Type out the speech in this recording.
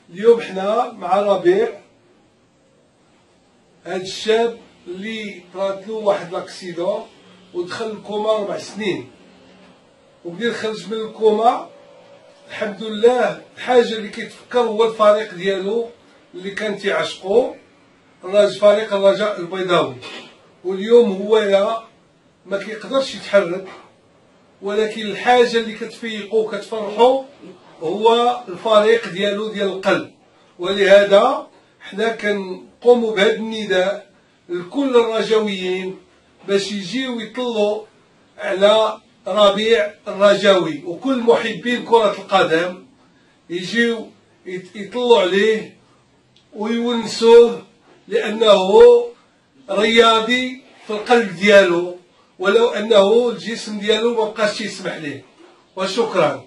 اليوم حنا مع ربيع، هاد الشاب اللي طراتلو واحد لاكسيدون ودخل الكوما 4 سنين، ومنين خرج من الكوما الحمد لله الحاجه اللي كيتفكر هو الفريق ديالو اللي كان تيعشقو، فريق الرجاء البيضاوي. واليوم هو ما كيقدرش يتحرك، ولكن الحاجه اللي كتفيقو وكتفرحو هو الفريق ديالو ديال القلب. ولهذا حنا كنقوموا بهذا النداء لكل الرجاويين باش يجيو يطلوا على ربيع الرجاوي، وكل محبين كرة القدم يجيو يطلوا عليه ويونسوه، لأنه رياضي في القلب ديالو، ولو أنه الجسم ديالو مبقاش يسمح ليه. وشكرا.